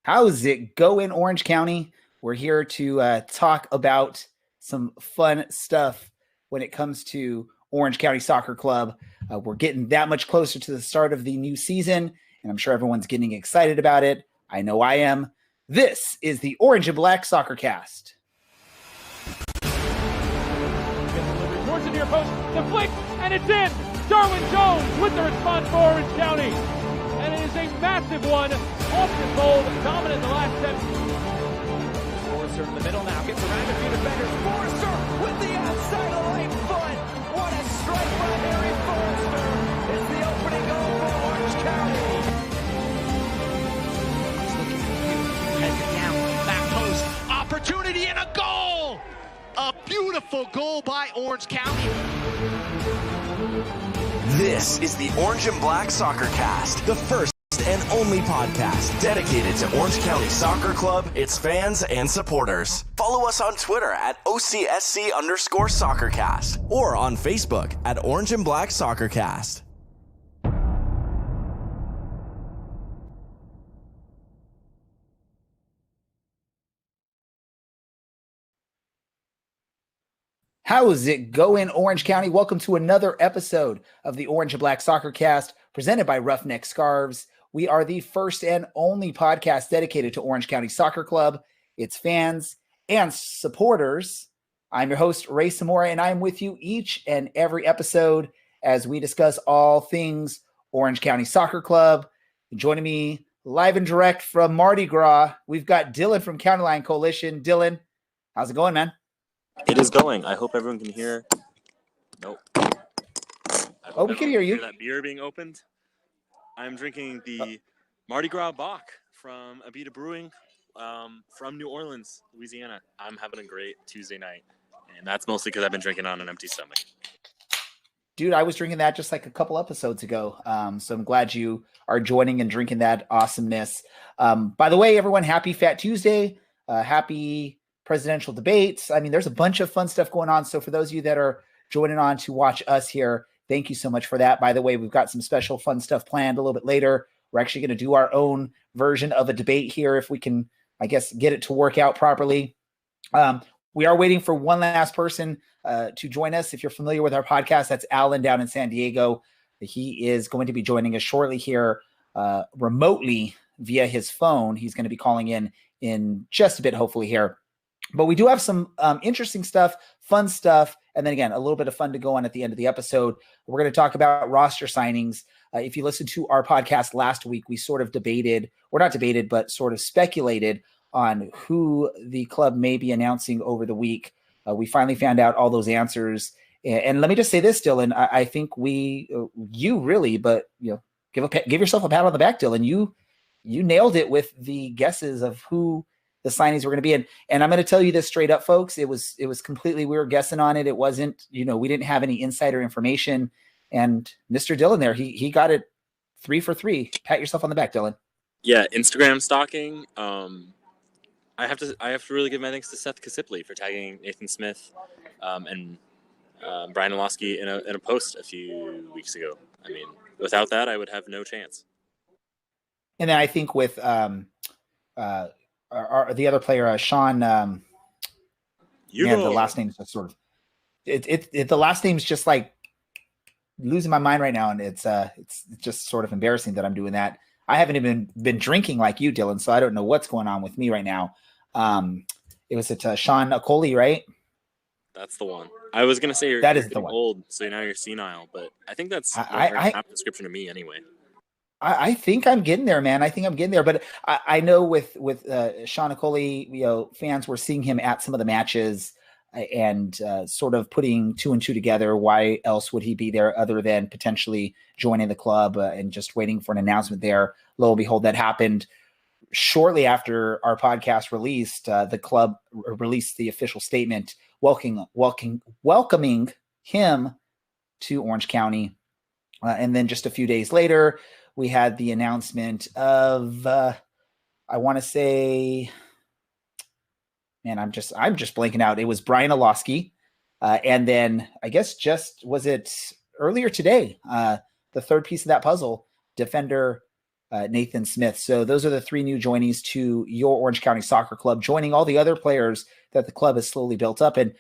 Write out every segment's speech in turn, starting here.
How's it going, Orange County? We're here to talk about some fun stuff when it comes to Orange County Soccer Club. We're getting that much closer to the start of the new season, and I'm sure everyone's getting excited about it. I know I am. This is the Orange and Black SoccerCast. Towards the near post, the flick, and it's in! Darwin Jones with the response for Orange County. And it is a massive one, off the goal, dominant in the last 10. Forrester in the middle now, gets around a few defenders. Forrester with the outside of the right foot. What a strike by Harry Forrester. It's the opening goal for Orange County. He's looking for head down, back post, opportunity and a goal! A beautiful goal by Orange County. This is the Orange and Black SoccerCast, the first and only podcast dedicated to Orange County Soccer Club, its fans, and supporters. Follow us on Twitter at OCSC_SoccerCast or on Facebook at Orange and Black SoccerCast. How's it going, Orange County? Welcome to another episode of the Orange and Black SoccerCast presented by Ruffneck Scarves. We are the first and only podcast dedicated to Orange County Soccer Club, its fans, and supporters. I'm your host, Ray Samora, and I'm with you each and every episode as we discuss all things Orange County Soccer Club. Joining me live and direct from Mardi Gras, we've got Dylan from County Line Coalition. Dylan, how's it going, man? It is going. I hope everyone can hear. Nope. Oh, we can hear you. That beer being opened. I'm drinking the Mardi Gras Bock from Abita Brewing from New Orleans, Louisiana. I'm having a great Tuesday night, and that's mostly because I've been drinking on an empty stomach. Dude, I was drinking that just like a couple episodes ago, so I'm glad you are joining and drinking that awesomeness. By the way, everyone, happy Fat Tuesday. Happy presidential debates. I mean, there's a bunch of fun stuff going on. So for those of you that are joining on to watch us here, thank you so much for that. By the way, we've got some special fun stuff planned a little bit later. We're actually going to do our own version of a debate here if we can, I guess, get it to work out properly. We are waiting for one last person to join us. If you're familiar with our podcast, that's Alan down in San Diego. He is going to be joining us shortly here remotely via his phone. He's going to be calling in just a bit, hopefully here. But we do have some interesting stuff, fun stuff, and then again, a little bit of fun to go on at the end of the episode. We're going to talk about roster signings. If you listened to our podcast last week, we sort of debated, or not debated, but sort of speculated on who the club may be announcing over the week. We finally found out all those answers. And let me just say this, Dylan, I think you really, but give yourself a pat on the back, Dylan. You nailed it with the guesses of who the signings were going to be. And I'm going to tell you this straight up, folks. It was completely, we were guessing on it. It wasn't, we didn't have any insider information. And Mr. Dylan there, he got it 3 for 3. Pat yourself on the back, Dylan. Yeah, Instagram stalking. I have to really give my thanks to Seth Kasipley for tagging Nathan Smith and Brian Olowski in a post a few weeks ago. I mean, without that, I would have no chance. And then I think with the other player, Sean, the last name is just sort of the last name's just like losing my mind right now, and it's just sort of embarrassing that I'm doing that. I haven't even been drinking like you, Dylan, so I don't know what's going on with me right now. It was Sean Okoli, right? That's the one. I was gonna say that is you're the one. Old, so now you're senile, but I think that's a description of me anyway. I think I'm getting there, man. I think I'm getting there. But I know with Sean Okoli, fans were seeing him at some of the matches and sort of putting 2 and 2 together. Why else would he be there other than potentially joining the club and just waiting for an announcement there? Lo and behold, that happened shortly after our podcast released. The club released the official statement welcoming him to Orange County. And then just a few days later, we had the announcement of, I want to say, man, I'm just blanking out. It was Brian Olowski. And then I guess was it earlier today, the third piece of that puzzle, defender Nathan Smith. So those are the 3 new joinees to your Orange County Soccer Club, joining all the other players that the club has slowly built up. And,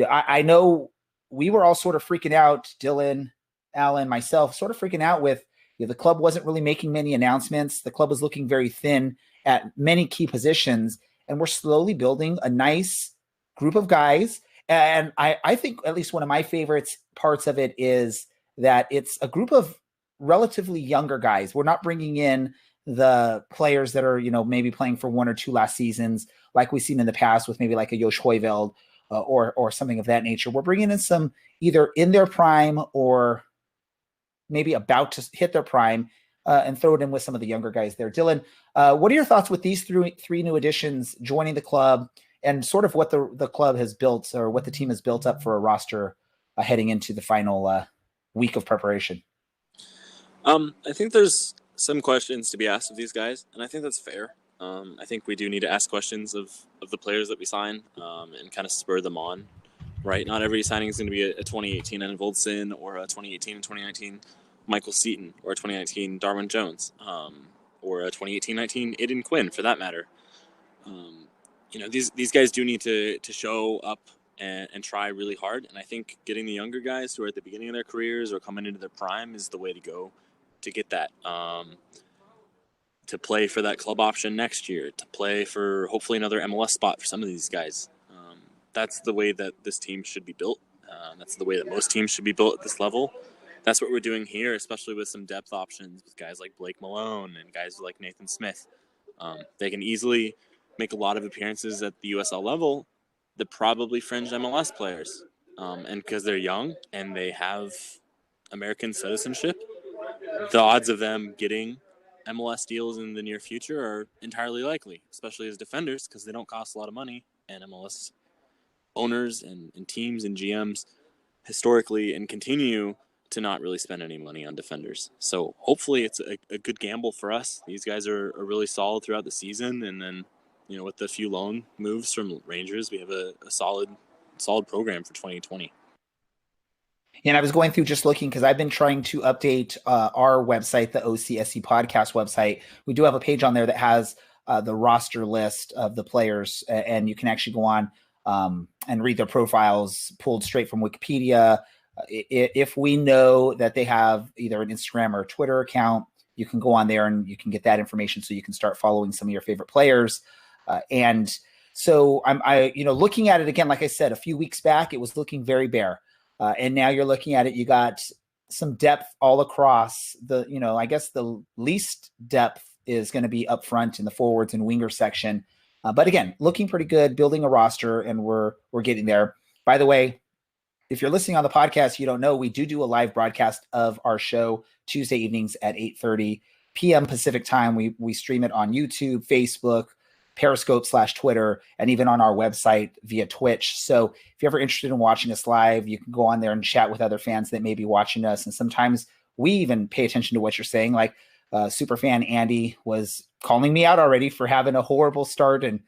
I know we were all sort of freaking out, Dylan, Alan, myself, sort of freaking out with, the club wasn't really making many announcements. The club was looking very thin at many key positions, and we're slowly building a nice group of guys. And I think at least one of my favorite parts of it is that it's a group of relatively younger guys. We're not bringing in the players that are, maybe playing for 1 or 2 last seasons, like we've seen in the past with maybe like a Josh Hoyveld or something of that nature. We're bringing in some either in their prime or maybe about to hit their prime and throw it in with some of the younger guys there. Dylan, what are your thoughts with these 3 new additions joining the club and sort of what the club has built or what the team has built up for a roster heading into the final week of preparation? I think there's some questions to be asked of these guys, and I think that's fair. I think we do need to ask questions of the players that we sign and kind of spur them on, right? Not every signing is going to be a 2018 Evan Voldson or a 2018 and 2019 Michael Seaton or a 2019 Darwin Jones or a 2018-19 Aiden Quinn, for that matter. These guys do need to show up and try really hard, and I think getting the younger guys who are at the beginning of their careers or coming into their prime is the way to go to get that, to play for that club option next year, to play for hopefully another MLS spot for some of these guys. That's the way that this team should be built. That's the way that most teams should be built at this level. That's what we're doing here, especially with some depth options with guys like Blake Malone and guys like Nathan Smith. They can easily make a lot of appearances at the USL level. They're probably fringe MLS players. And because they're young and they have American citizenship, the odds of them getting MLS deals in the near future are entirely likely, especially as defenders, because they don't cost a lot of money. And MLS owners and teams and GMs historically and continue to not really spend any money on defenders. So hopefully it's a good gamble for us. These guys are really solid throughout the season. And then, with the few loan moves from Rangers, we have a solid program for 2020. And I was going through just looking because I've been trying to update our website, the OCSC podcast website. We do have a page on there that has the roster list of the players, and you can actually go on and read their profiles pulled straight from Wikipedia. If we know that they have either an Instagram or a Twitter account, you can go on there and you can get that information so you can start following some of your favorite players. And so I'm looking at it again, like I said, a few weeks back, it was looking very bare. And now you're looking at it, you got some depth all across the, I guess the least depth is going to be up front in the forwards and winger section. But again, looking pretty good, building a roster, and we're getting there. By the way, if you're listening on the podcast, you don't know, we do a live broadcast of our show Tuesday evenings at 8:30 p.m. Pacific time. We stream it on YouTube, Facebook, Periscope / Twitter, and even on our website via Twitch. So if you're ever interested in watching us live, you can go on there and chat with other fans that may be watching us. And sometimes we even pay attention to what you're saying. Like superfan Andy was calling me out already for having a horrible start and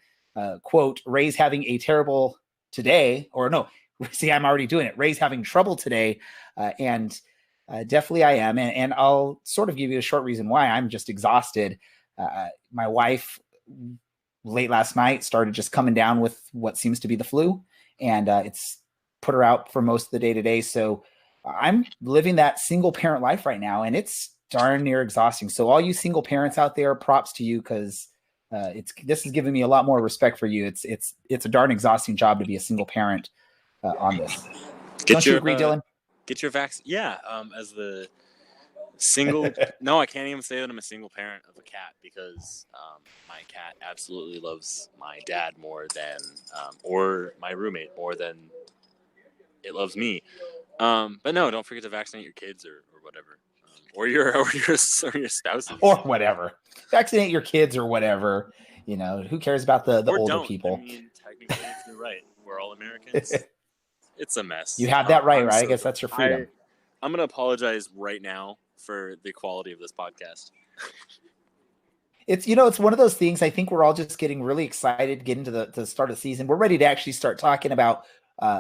quote, Ray's having a terrible today, or no, see, I'm already doing it. Ray's having trouble today. And definitely I am. And I'll sort of give you a short reason why. I'm just exhausted. My wife late last night started just coming down with what seems to be the flu, and it's put her out for most of the day today. So I'm living that single parent life right now, and it's darn near exhausting. So all you single parents out there, props to you, because this is giving me a lot more respect for you. It's a darn exhausting job to be a single parent on this. Don't you agree, Dylan? Get your vaccine. Yeah. As the single, no, I can't even say that I'm a single parent of a cat, because my cat absolutely loves my dad more than, or my roommate more than it loves me. But no, don't forget to vaccinate your kids or whatever, or your spouse, or whatever. Vaccinate your kids or whatever. Who cares about the older don't. people? I mean, technically, you're right. We're all Americans. It's a mess. You have that right? I guess that's your freedom. I'm going to apologize right now for the quality of this podcast. It's one of those things. I think we're all just getting really excited, getting to the start of the season. We're ready to actually start talking about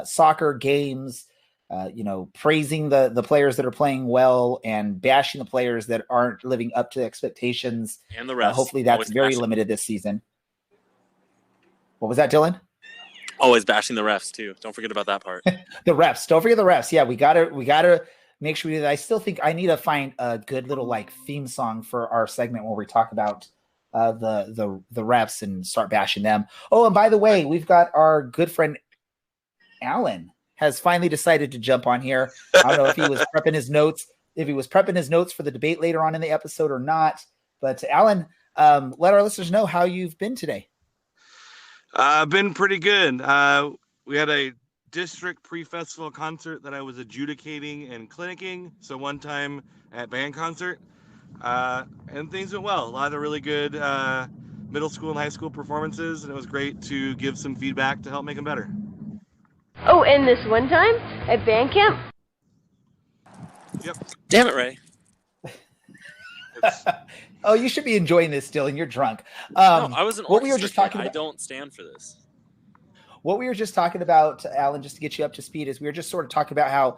soccer games, praising the players that are playing well and bashing the players that aren't living up to expectations. And the refs. Hopefully that's very limited this season. What was that, Dylan? Always bashing the refs too. Don't forget about that part. The refs. Don't forget the refs. Yeah, we gotta make sure we do that. I still think I need to find a good little theme song for our segment where we talk about the refs and start bashing them. Oh, and by the way, we've got our good friend Alan has finally decided to jump on here. I don't know if he was prepping his notes for the debate later on in the episode or not. But Alan, let our listeners know how you've been today. Been pretty good. We had a district pre-festival concert that I was adjudicating and clinicking. So one time at band concert, and things went well. A lot of really good middle school and high school performances, and it was great to give some feedback to help make them better. Oh, and this one time at band camp? Yep. Damn it, Ray. Oh, you should be enjoying this, Dylan. You're drunk. No, I was an what we were just talking about. I don't stand for this. What we were just talking about, Alan, just to get you up to speed, is we were just sort of talking about how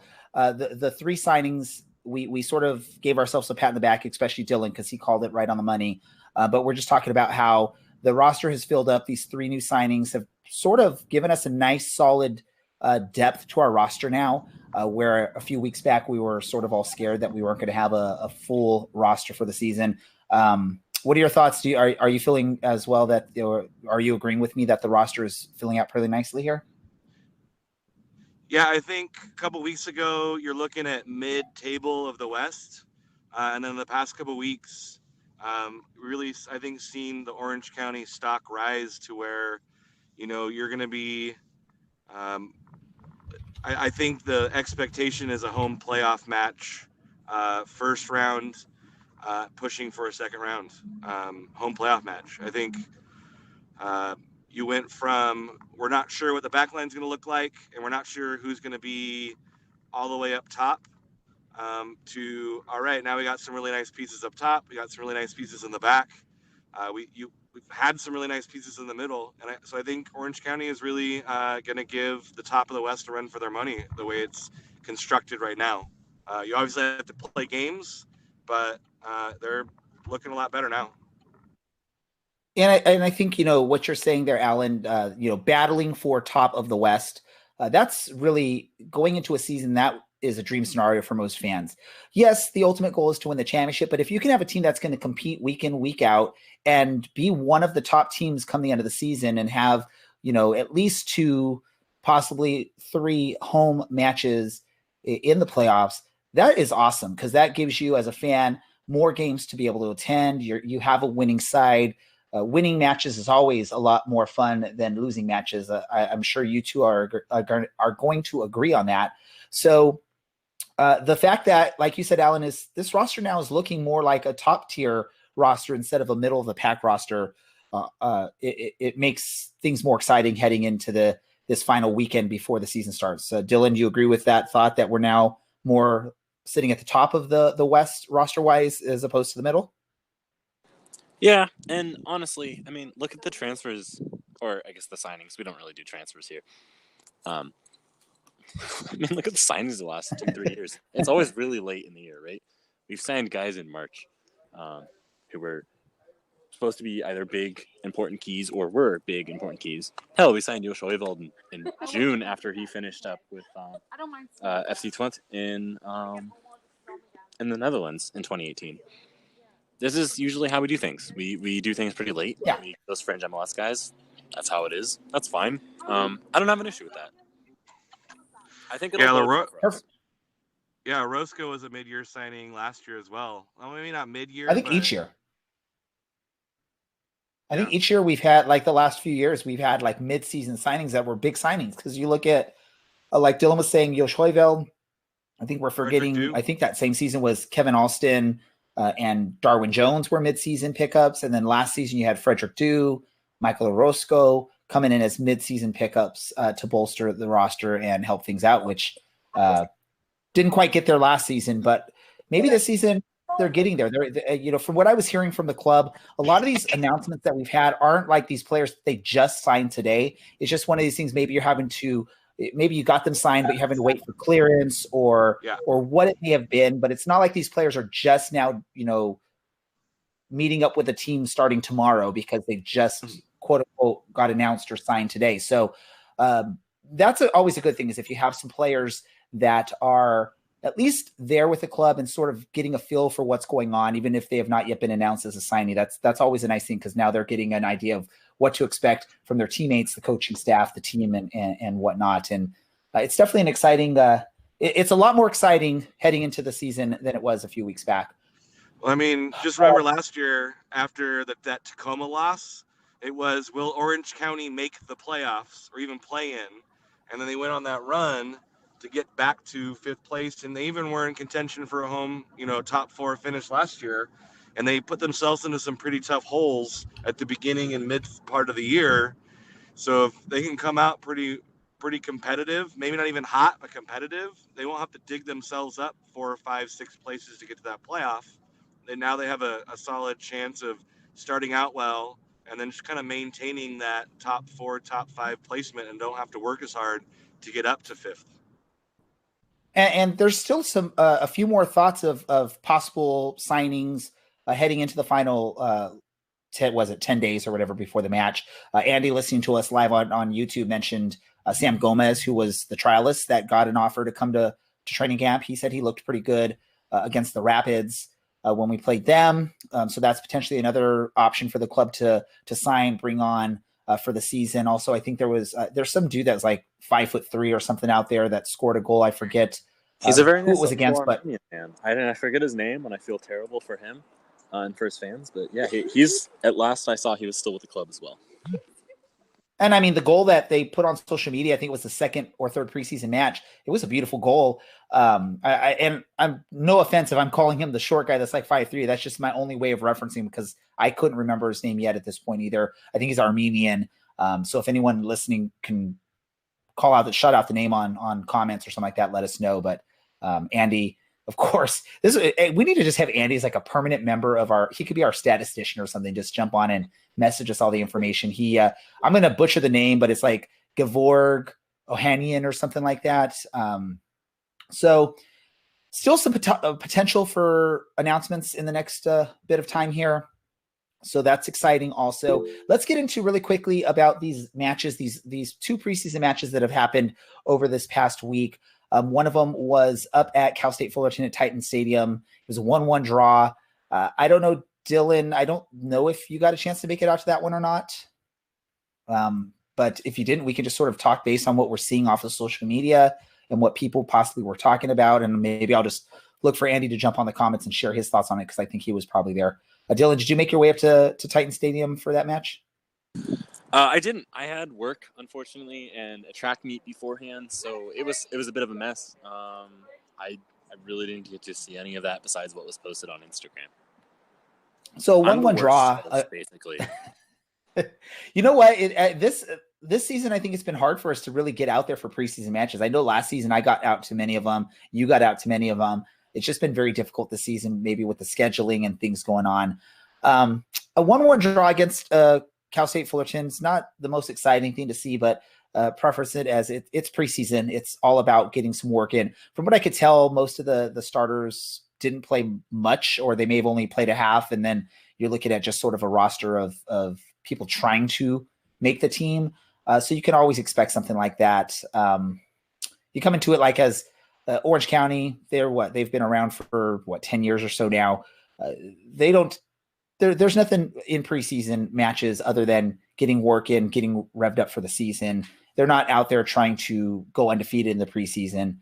the three signings, we sort of gave ourselves a pat on the back, especially Dylan, because he called it right on the money. But we're just talking about how the roster has filled up. These three new signings have sort of given us a nice, solid depth to our roster now, where a few weeks back we were sort of all scared that we weren't going to have a full roster for the season. What are your thoughts? Are you feeling as well that, or are you agreeing with me that the roster is filling out pretty nicely here? Yeah, I think a couple weeks ago you're looking at mid-table of the West, and then the past couple weeks, really I think seen the Orange County stock rise to where, you're going to be. I think the expectation is a home playoff match, first round. Pushing for a second round home playoff match. I think you went from we're not sure what the backline's going to look like, and we're not sure who's going to be all the way up top, to all right, now we got some really nice pieces up top. We got some really nice pieces in the back. We've had some really nice pieces in the middle, and so I think Orange County is really going to give the top of the West a run for their money the way it's constructed right now. You obviously have to play games, but they're looking a lot better now. And I think, what you're saying there, Alan, battling for top of the West, that's really going into a season that is a dream scenario for most fans. Yes, the ultimate goal is to win the championship, but if you can have a team that's going to compete week in, week out and be one of the top teams come the end of the season and have, at least 2, possibly 3 home matches in the playoffs, that is awesome, because that gives you as a fan more games to be able to attend. You have a winning side. Winning matches is always a lot more fun than losing matches. I'm sure you two are going to agree on that. So the fact that, like you said, Alan, is this roster now is looking more like a top tier roster instead of a middle of the pack roster. It makes things more exciting heading into this final weekend before the season starts. Dylan, do you agree with that thought that we're now more sitting at the top of the West roster-wise as opposed to the middle? Yeah, and honestly, I mean, look at the transfers, or I guess the signings. We don't really do transfers here. I mean, look at the signings the last 2-3 years. It's always really late in the year, right? We've signed guys in March who were supposed to be either big, important keys or were big, important keys. Hell, we signed Josh Hoivold in June after he finished up with FC Twente in the Netherlands in 2018. This is usually how we do things. We do things pretty late. Yeah. Those fringe MLS guys, that's how it is. That's fine. I don't have an issue with that. I think Roscoe was a mid-year signing last year as well. Well, maybe not mid-year. I think each year. I think each year we've had, like the last few years, we've had like mid-season signings that were big signings. Because you look at, like Dylan was saying, Josh Hoivold. I think we're forgetting. I think that same season was Kevin Alston and Darwin Jones were mid-season pickups. And then last season you had Frederick Dew, Michael Orozco coming in as mid-season pickups to bolster the roster and help things out, which didn't quite get there last season. But maybe this season they're getting there. They're, from what I was hearing from the club, a lot of these announcements that we've had aren't like these players they just signed today. It's just one of these things. Maybe you're having to maybe you got them signed, but you're having to wait for clearance or what it may have been. But it's not like these players are just now, meeting up with a team starting tomorrow because they just quote unquote got announced or signed today. So that's always a good thing, is if you have some players that are at least there with the club and sort of getting a feel for what's going on, even if they have not yet been announced as a signee. That's always a nice thing, because now they're getting an idea of what to expect from their teammates, the coaching staff, the team, and whatnot. And it's definitely an exciting. It's a lot more exciting heading into the season than it was a few weeks back. Well, I mean, just remember last year after that Tacoma loss, it was, will Orange County make the playoffs or even play in? And then they went on that run to get back to 5th place, and they even were in contention for a home, top 4 finish last year. And they put themselves into some pretty tough holes at the beginning and mid part of the year. So if they can come out pretty competitive, maybe not even hot, but competitive, they won't have to dig themselves up 4, 5, 6 places to get to that playoff. And now they have a solid chance of starting out well and then just kind of maintaining that top 4, top 5 placement, and don't have to work as hard to get up to 5th. And there's still some a few more thoughts of possible signings heading into the final 10 days or whatever before the match. Andy, listening to us live on YouTube, mentioned Sam Gomez, who was the trialist that got an offer to come to training camp. He said he looked pretty good against the Rapids when we played them. So that's potentially another option for the club to sign, bring on for the season. Also, I think there's some dude that was like 5'3" or something out there that scored a goal. I forget he's a very who nice it was against, but man. I forget his name, and I feel terrible for him and for his fans. But yeah, he's, at last I saw, he was still with the club as well. And I mean, the goal that they put on social media, I think it was the 2nd or 3rd preseason match. It was a beautiful goal. And I'm no offense if I'm calling him the short guy that's like 5'3". That's just my only way of referencing, because I couldn't remember his name yet at this point either. I think he's Armenian. So if anyone listening can shout out the name on comments or something like that, let us know. But Andy, of course, we need to just have Andy as like a permanent member of he could be our statistician or something. Just jump on and message us all the information. I'm going to butcher the name, but it's like Gevorg Ohanian or something like that. So still some potential for announcements in the next bit of time here. So that's exciting also. Let's get into really quickly about these matches, these 2 preseason matches that have happened over this past week. One of them was up at Cal State Fullerton at Titan Stadium. It was a 1-1 draw. I don't know, Dylan, I don't know if you got a chance to make it out to that one or not. But if you didn't, we can just sort of talk based on what we're seeing off of social media and what people possibly were talking about. And maybe I'll just look for Andy to jump on the comments and share his thoughts on it, because I think he was probably there. Dylan, did you make your way up to Titan Stadium for that match? I didn't. I had work, unfortunately, and a track meet beforehand, so it was a bit of a mess. I really didn't get to see any of that besides what was posted on Instagram. So 1-1 draw, basically. You know what? This season, I think it's been hard for us to really get out there for preseason matches. I know last season I got out to many of them. You got out to many of them. It's just been very difficult this season, maybe with the scheduling and things going on. A 1-1 draw against Cal State Fullerton is not the most exciting thing to see, but preface it as it's preseason. It's all about getting some work in. From what I could tell, most of the starters didn't play much, or they may have only played a half. And then you're looking at just sort of a roster of people trying to make the team. So you can always expect something like that. You come into it like as Orange County, they've been around for 10 years or so now. There's nothing in preseason matches other than getting work in, getting revved up for the season. They're not out there trying to go undefeated in the preseason.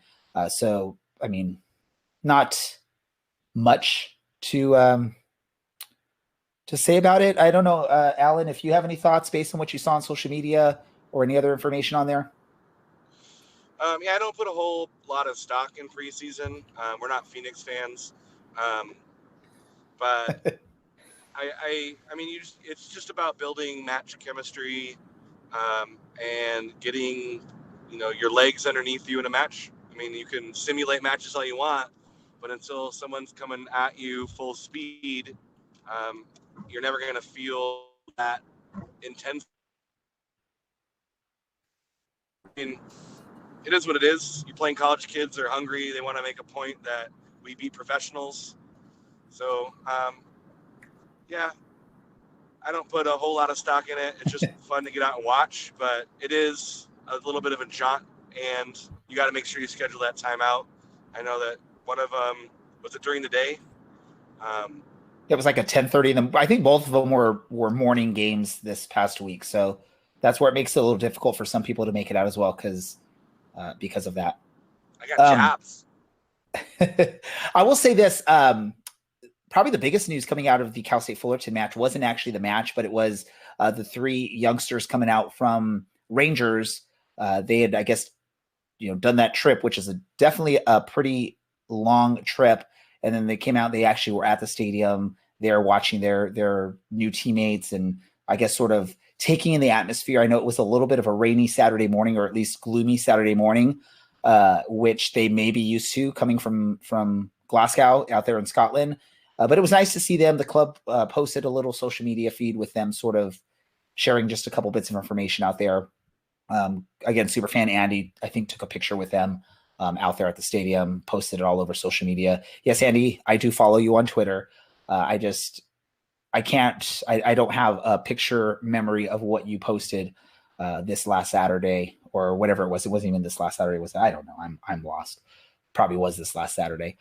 So, I mean, not much to say about it. I don't know, Alan, if you have any thoughts based on what you saw on social media or any other information on there. Yeah, I don't put a whole lot of stock in preseason. We're not Phoenix fans, but I mean, it's just about building match chemistry and getting, your legs underneath you in a match. I mean, you can simulate matches all you want, but until someone's coming at you full speed, you're never going to feel that intense. I mean, it is what it is. You playing college kids are hungry. They want to make a point that we beat professionals. So, yeah, I don't put a whole lot of stock in it. It's just fun to get out and watch, but it is a little bit of a jaunt, and you got to make sure you schedule that time out. I know that one of them, was it during the day? It was like a 10:30. I think both of them were morning games this past week. So that's where it makes it a little difficult for some people to make it out as well because of that. I got jobs. I will say this. Probably the biggest news coming out of the Cal State Fullerton match wasn't actually the match, but it was the three youngsters coming out from Rangers. They had, I guess, done that trip, which is definitely a pretty long trip. And then they came out, they actually were at the stadium there watching their new teammates and I guess sort of taking in the atmosphere. I know it was a little bit of a rainy Saturday morning, or at least gloomy Saturday morning, which they may be used to coming from Glasgow out there in Scotland. But it was nice to see them. The club posted a little social media feed with them sort of sharing just a couple bits of information out there. Again, Superfan Andy, I think, took a picture with them out there at the stadium, posted it all over social media. Yes, Andy, I do follow you on Twitter. I don't have a picture memory of what you posted this last Saturday or whatever it was. It wasn't even this last Saturday. I don't know. I'm lost. Probably was this last Saturday.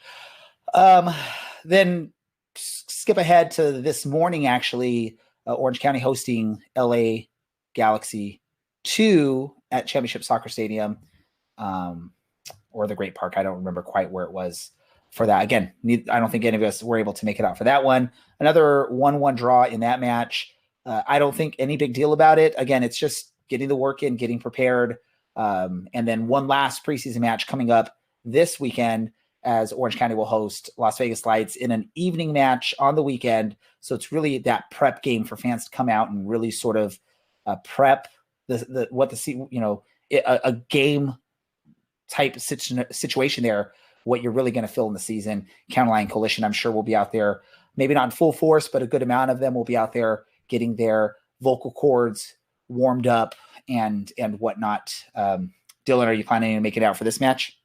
Then skip ahead to this morning, actually, Orange County hosting LA Galaxy 2 at Championship Soccer Stadium, or the Great Park. I don't remember quite where it was for that. Again, I don't think any of us were able to make it out for that one. Another 1-1 draw in that match. I don't think any big deal about it. Again, it's just getting the work in, getting prepared. And then one last preseason match coming up this weekend as Orange County will host Las Vegas Lights in an evening match on the weekend. So it's really that prep game for fans to come out and really sort of prep a game type situation there, what you're really going to fill in the season. County Line Coalition, I'm sure, will be out there, maybe not in full force, but a good amount of them will be out there getting their vocal cords warmed up and whatnot. Dylan, are you planning to make it out for this match?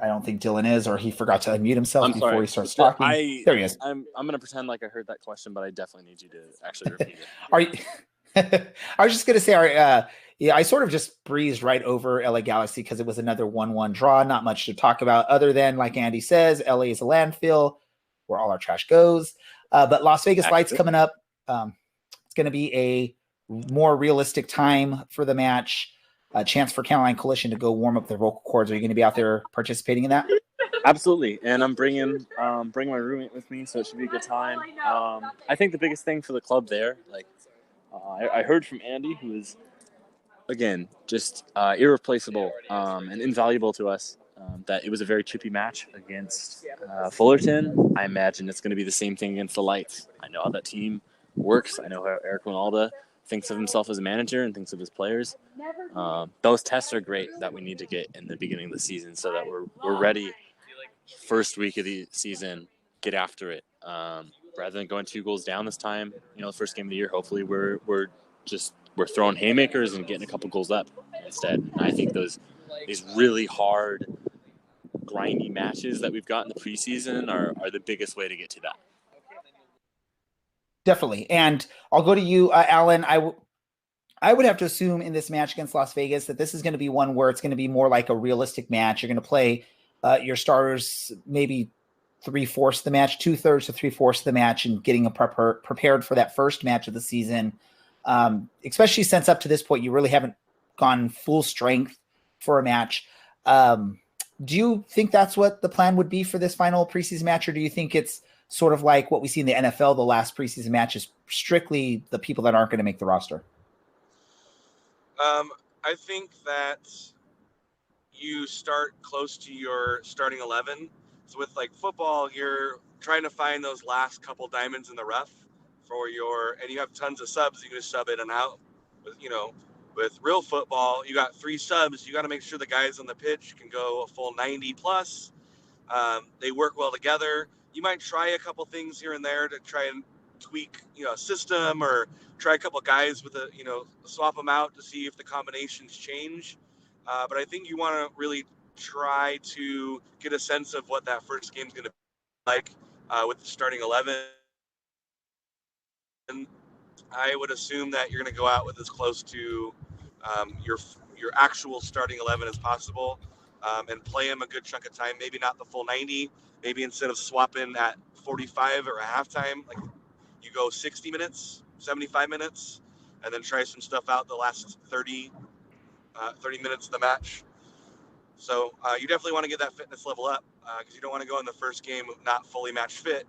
I don't think Dylan is, or he forgot to unmute himself before he starts talking. There he is. I'm going to pretend like I heard that question, but I definitely need you to actually repeat it. Are you? I was just going to say, I sort of just breezed right over LA Galaxy because it was another 1-1 draw. Not much to talk about other than, like Andy says, LA is a landfill where all our trash goes. But Las Vegas Lights coming up. It's going to be a more realistic time for the match. A chance for County Line Coalition to go warm up their vocal cords. Are you going to be out there participating in that? Absolutely, and I'm bringing my roommate with me, so it should be a good time. I think the biggest thing for the club there, I heard from Andy, who is, again, just irreplaceable and invaluable to us, that it was a very chippy match against Fullerton. I imagine it's going to be the same thing against the Lights. I know how that team works. I know how Eric Winalda thinks of himself as a manager and thinks of his players. Those tests are great that we need to get in the beginning of the season so that we're ready first week of the season, get after it. Rather than going 2 goals down this time, the first game of the year, hopefully we're throwing haymakers and getting a couple goals up instead. And I think these really hard, grindy matches that we've got in the preseason are the biggest way to get to that. Definitely. And I'll go to you, Alan. I would have to assume in this match against Las Vegas that this is going to be one where it's going to be more like a realistic match. You're going to play your starters maybe 3/4 of the match, 2/3 to 3/4 of the match, and getting prepared for that first match of the season. Especially since up to this point, you really haven't gone full strength for a match. Do you think that's what the plan would be for this final preseason match, or do you think it's sort of like what we see in the NFL, the last preseason match is strictly the people that aren't going to make the roster? I think that you start close to your starting 11. So with football, you're trying to find those last couple diamonds in the rough and you have tons of subs. You can just sub in and out. With real football, you got 3 subs. You got to make sure the guys on the pitch can go a full 90 plus. They work well together. You might try a couple things here and there to try and tweak, a system or try a couple guys with swap them out to see if the combinations change. But I think you want to really try to get a sense of what that first game is going to be like with the starting 11. And I would assume that you're going to go out with as close to your actual starting 11 as possible, and play them a good chunk of time. Maybe not the full 90. Maybe instead of swapping at 45 or a halftime, like you go 60 minutes, 75 minutes, and then try some stuff out the last 30 minutes of the match. So you definitely want to get that fitness level up because you don't want to go in the first game not fully match fit,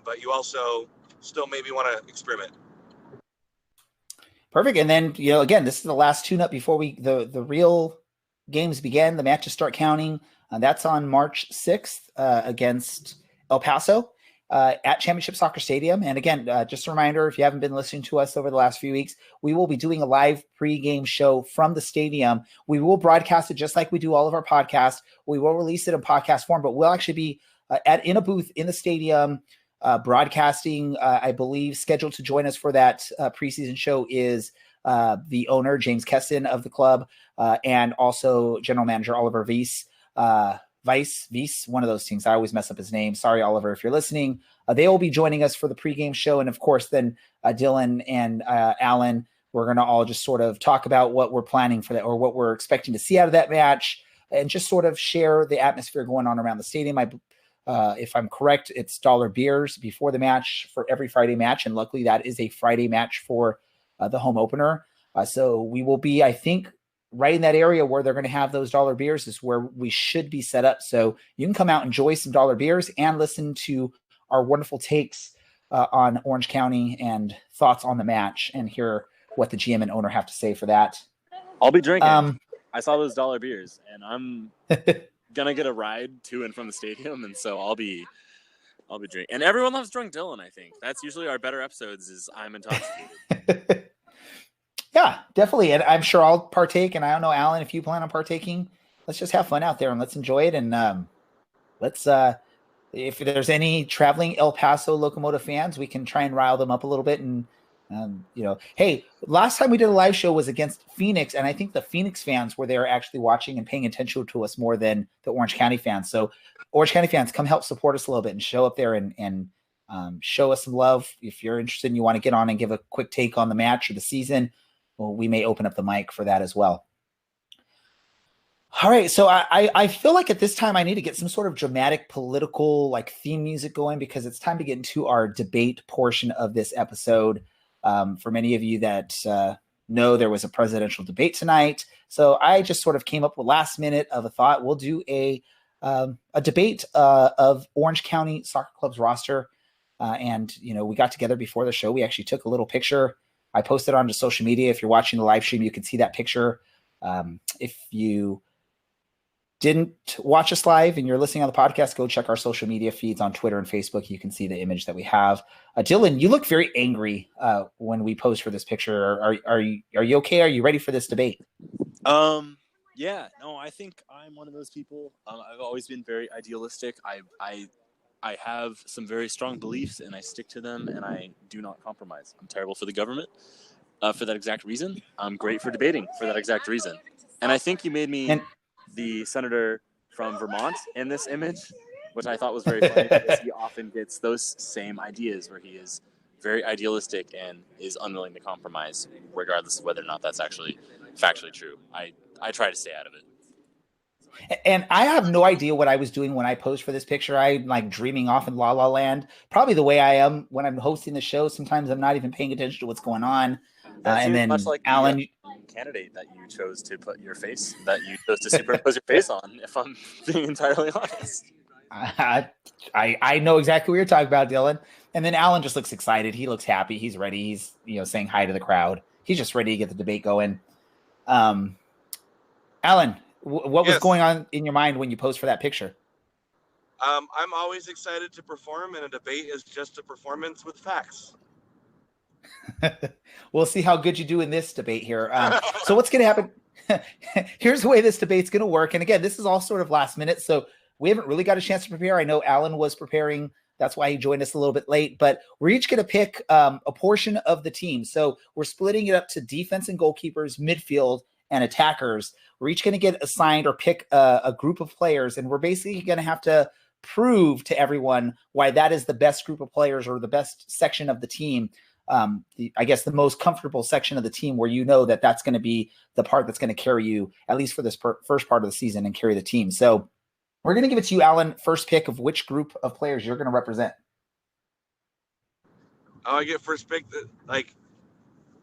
but you also still maybe want to experiment. Perfect. And then, again, this is the last tune-up before the real games begin. The matches start counting. That's on March 6th against El Paso at Championship Soccer Stadium. And again, just a reminder, if you haven't been listening to us over the last few weeks, we will be doing a live pregame show from the stadium. We will broadcast it just like we do all of our podcasts. We will release it in podcast form, but we'll actually be in a booth in the stadium broadcasting. I believe scheduled to join us for that preseason show is the owner, James Keston of the club, and also general manager Oliver Weiss, one of those things. I always mess up his name. Sorry, Oliver, if you're listening. They will be joining us for the pregame show. And of course, then Dylan and Alan, we're going to all just sort of talk about what we're planning for that or what we're expecting to see out of that match and just sort of share the atmosphere going on around the stadium. If I'm correct, it's dollar beers before the match for every Friday match. And luckily that is a Friday match for the home opener. So we will be, I think, right in that area where they're going to have those dollar beers is where we should be set up. So you can come out, enjoy some dollar beers and listen to our wonderful takes on Orange County and thoughts on the match and hear what the GM and owner have to say for that. I'll be drinking. I saw those dollar beers and I'm going to get a ride to and from the stadium. And so I'll be drinking. And everyone loves Drunk Dylan, I think. That's usually our better episodes is I'm intoxicated. Yeah, definitely. And I'm sure I'll partake. And I don't know, Alan, if you plan on partaking, let's just have fun out there and let's enjoy it. And let's, if there's any traveling El Paso Locomotive fans, we can try and rile them up a little bit. And, hey, last time we did a live show was against Phoenix. And I think the Phoenix fans were there actually watching and paying attention to us more than the Orange County fans. So Orange County fans, come help support us a little bit and show up there and show us some love. If you're interested and you want to get on and give a quick take on the match or the season, well, we may open up the mic for that as well. All right. So I feel like at this time I need to get some sort of dramatic political like theme music going because it's time to get into our debate portion of this episode. For many of you that know, there was a presidential debate tonight. So I just sort of came up with last minute of a thought. We'll do a debate of Orange County Soccer Club's roster. And we got together before the show. We actually took a little picture. I posted onto social media. If you're watching the live stream, you can see that picture. If you didn't watch us live and you're listening on the podcast, go check our social media feeds on Twitter and Facebook. You can see the image that we have. Dylan, you look very angry when we post for this picture. Are you okay? Are you ready for this debate? Yeah, no, I think I'm one of those people. I've always been very idealistic. I have some very strong beliefs and I stick to them and I do not compromise. I'm terrible for the government for that exact reason. I'm great for debating for that exact reason. And I think you made me the senator from Vermont in this image, which I thought was very funny because he often gets those same ideas where he is very idealistic and is unwilling to compromise regardless of whether or not that's actually factually true. I try to stay out of it. And I have no idea what I was doing when I posed for this picture. I'm like dreaming off in La La Land, probably the way I am when I'm hosting the show. Sometimes I'm not even paying attention to what's going on. And then much like Alan, the candidate that you chose to put your face, that you chose to superimpose your face on, if I'm being entirely honest. I know exactly what you're talking about, Dylan. And then Alan just looks excited. He looks happy. He's ready. He's, saying hi to the crowd. He's just ready to get the debate going. Alan, what was going on in your mind when you posed for that picture? I'm always excited to perform, and a debate is just a performance with facts. We'll see how good you do in this debate here. So what's going to happen? Here's the way this debate's going to work. And again, this is all sort of last minute, so we haven't really got a chance to prepare. I know Alan was preparing That's why he joined us a little bit late. But we're each going to pick a portion of the team. So we're splitting it up to defense and goalkeepers, midfield, and attackers. We're each going to get assigned or pick a group of players, and we're basically going to have to prove to everyone why that is the best group of players or the best section of the team. I guess the most comfortable section of the team where you know that that's going to be the part that's going to carry you, at least for this first part of the season, and carry the team. So we're going to give it to you, Alan, first pick of which group of players you're going to represent. Oh, I get first pick. Like,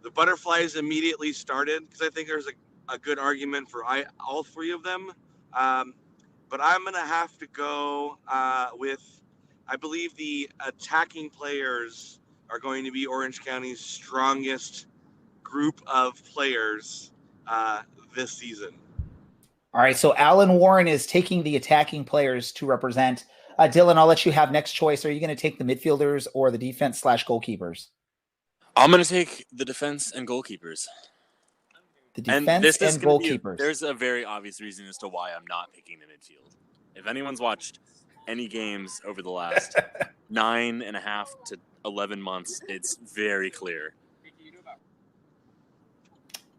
the butterflies immediately started because I think there's a good argument for all three of them. But I'm going to have to go with, I believe the attacking players are going to be Orange County's strongest group of players this season. All right, so Alan Warren is taking the attacking players to represent. Dylan, I'll let you have next choice. Are you going to take the midfielders or the defense/goalkeepers? I'm going to take the defense and goalkeepers. The defense and goalkeepers. There's a very obvious reason as to why I'm not picking the midfield. If anyone's watched any games over the last 9.5 to 11 months, it's very clear.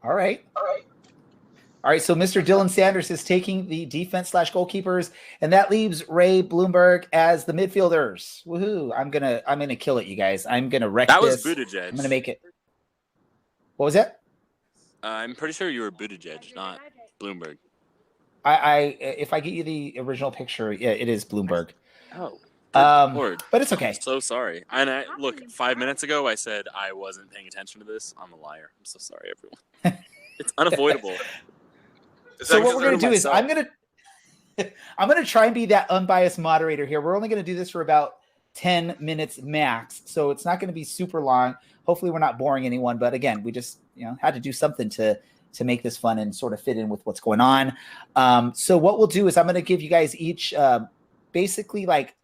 All right. So Mr. Dylan Sanders is taking the defense/goalkeepers, and that leaves Ray Bloomberg as the midfielders. Woohoo! I'm gonna kill it, you guys. I'm gonna wreck that this. That was Buttigieg. I'm gonna make it. What was that? I'm pretty sure you were Buttigieg, not Bloomberg. If I get you the original picture, yeah, it is Bloomberg. Oh, Lord. But it's okay. I'm so sorry. And look, 5 minutes ago I said I wasn't paying attention to this. I'm a liar. I'm so sorry, everyone. It's unavoidable. So what we're going to do is I'm going to try and be that unbiased moderator here. We're only going to do this for about 10 minutes max. So it's not going to be super long. Hopefully we're not boring anyone. But again, we just had to do something to make this fun and sort of fit in with what's going on. So what we'll do is I'm going to give you guys each basically like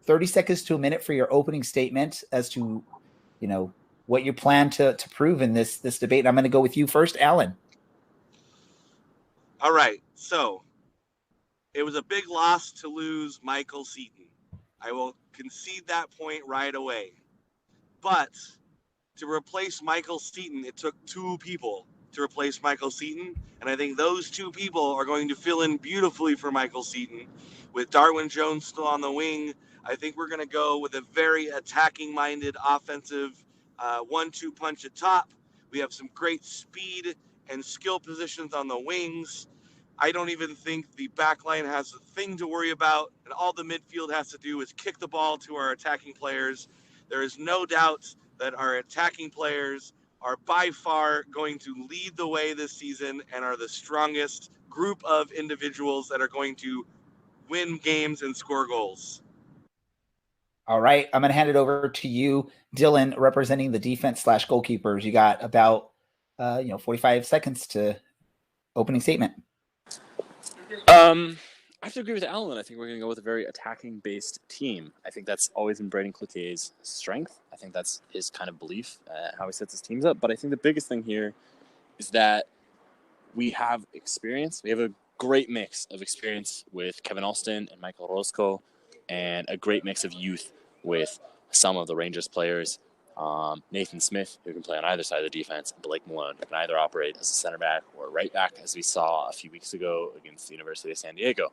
30 seconds to a minute for your opening statement as to, what you plan to prove in this debate. I'm going to go with you first, Alan. All right, so it was a big loss to lose Michael Seaton. I will concede that point right away. But to replace Michael Seaton, it took two people to replace Michael Seaton, and I think those two people are going to fill in beautifully for Michael Seaton. With Darwin Jones still on the wing, I think we're going to go with a very attacking-minded offensive 1-2 punch at top. We have some great speed and skill positions on the wings. I don't even think the back line has a thing to worry about, and all the midfield has to do is kick the ball to our attacking players. There is no doubt that our attacking players are by far going to lead the way this season and are the strongest group of individuals that are going to win games and score goals. All right, I'm going to hand it over to you, Dylan, representing the defense/goalkeepers. You got about 45 seconds to opening statement. I have to agree with Alan. I think we're going to go with a very attacking-based team. I think that's always been Braden Cloutier's strength. I think that's his kind of belief, how he sets his teams up. But I think the biggest thing here is that we have experience. We have a great mix of experience with Kevin Alston and Michael Roscoe, and a great mix of youth with some of the Rangers players. Nathan Smith, who can play on either side of the defense, and Blake Malone, who can either operate as a center back or right back, as we saw a few weeks ago against the University of San Diego.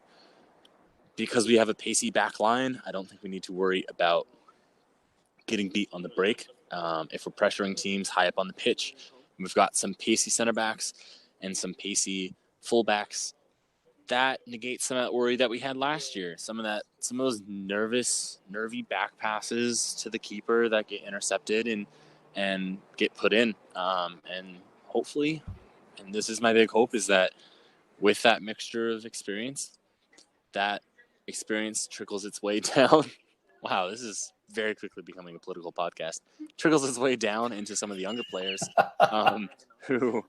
Because we have a pacey back line, I don't think we need to worry about getting beat on the break. If we're pressuring teams high up on the pitch, we've got some pacey center backs and some pacey fullbacks. That negates some of that worry that we had last year. Some of those nervy back passes to the keeper that get intercepted and get put in. And hopefully, and this is my big hope, is that with that mixture of experience, that experience trickles its way down. Wow, this is very quickly becoming a political podcast. Trickles its way down into some of the younger players who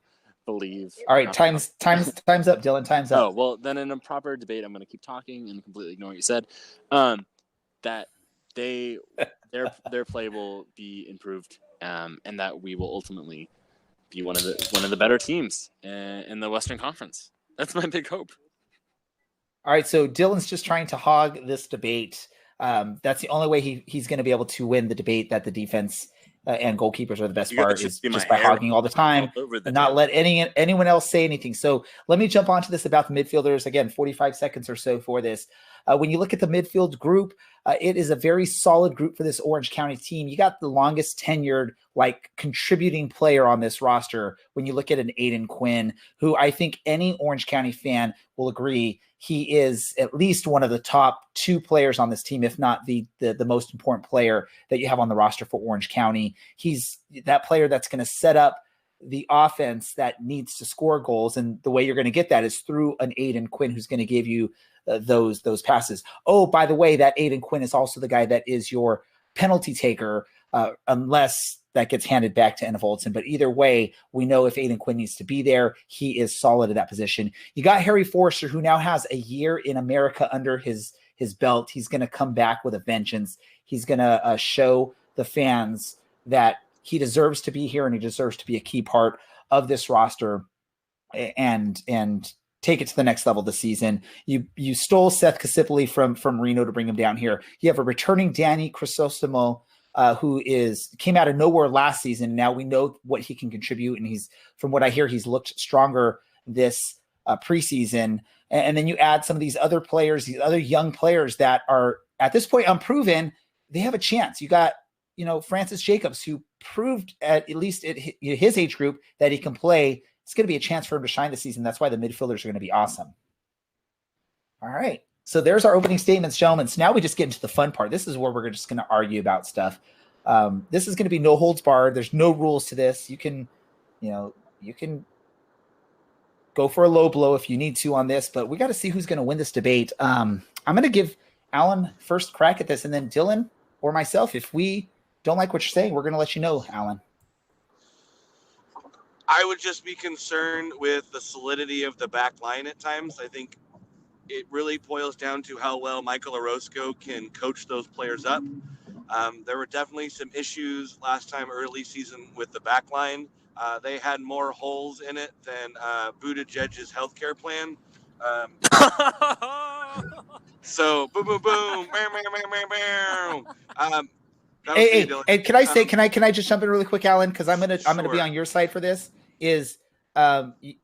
believe. All right, time's up, Dylan. Time's up. Oh, well, then in a proper debate, I'm going to keep talking and completely ignore what you said. That their play will be improved, and that we will ultimately be one of the better teams in the Western Conference. That's my big hope. All right, so Dylan's just trying to hog this debate. That's the only way he's going to be able to win the debate that the defense and goalkeepers are the best part, is just by hogging all the time and not let anyone else say anything. So let me jump onto this about the midfielders. Again, 45 seconds or so for this. When you look at the midfield group, it is a very solid group for this Orange County team. You got the longest tenured, like, contributing player on this roster when you look at an Aiden Quinn, who I think any Orange County fan will agree he is at least one of the top 2 players on this team, if not the most important player that you have on the roster for Orange County. He's that player that's going to set up the offense that needs to score goals. And the way you're going to get that is through an Aiden Quinn, who's going to give you those passes. Oh, by the way, that Aiden Quinn is also the guy that is your penalty taker, unless that gets handed back to Enna Voltson. But either way, we know if Aiden Quinn needs to be there, he is solid at that position. You got Harry Forrester, who now has a year in America under his belt. He's going to come back with a vengeance. He's going to show the fans that he deserves to be here and he deserves to be a key part of this roster and take it to the next level this season. You stole Seth Kasipoli from Reno to bring him down here. You have a returning Danny Crisostomo, who came out of nowhere last season. Now we know what he can contribute, and he's, from what I hear, he's looked stronger this preseason. And then you add some of these other players, these other young players that are at this point unproven. They have a chance. You got, Francis Jacobs, who proved at least at his age group that he can play. It's going to be a chance for him to shine this season. That's why the midfielders are going to be awesome. All right. So there's our opening statements, gentlemen. So now we just get into the fun part. This is where we're just going to argue about stuff. This is going to be no holds barred. There's no rules to this. You can go for a low blow if you need to on this, but we got to see who's going to win this debate. I'm going to give Alan first crack at this, and then Dylan or myself. If we don't like what you're saying, we're going to let you know, Alan. I would just be concerned with the solidity of the back line at times. I think it really boils down to how well Michael Orozco can coach those players up. There were definitely some issues last time early season with the back line. They had more holes in it than Buttigieg's healthcare plan. So boom, boom, boom, bam, bam, bam, bam, bam. Hey, can I just jump in really quick, Alan? Because I'm gonna be on your side for this.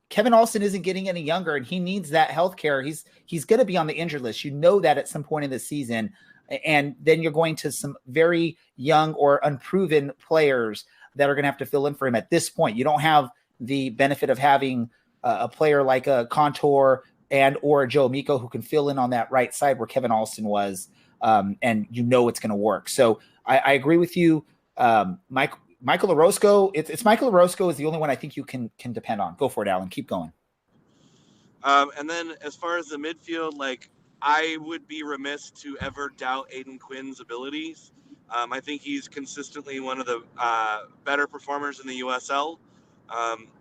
Kevin Alston isn't getting any younger, and he needs that health care. He's going to be on the injured list. You know that at some point in the season, and then you're going to some very young or unproven players that are going to have to fill in for him at this point. You don't have the benefit of having a player like a Contour and or Joe Amico who can fill in on that right side where Kevin Alston was, and it's going to work. So I agree with you, Michael Orozco. It's Michael Orozco is the only one I think you can depend on. Go for it, Alan. Keep going. And then as far as the midfield, I would be remiss to ever doubt Aiden Quinn's abilities. I think he's consistently one of the better performers in the USL.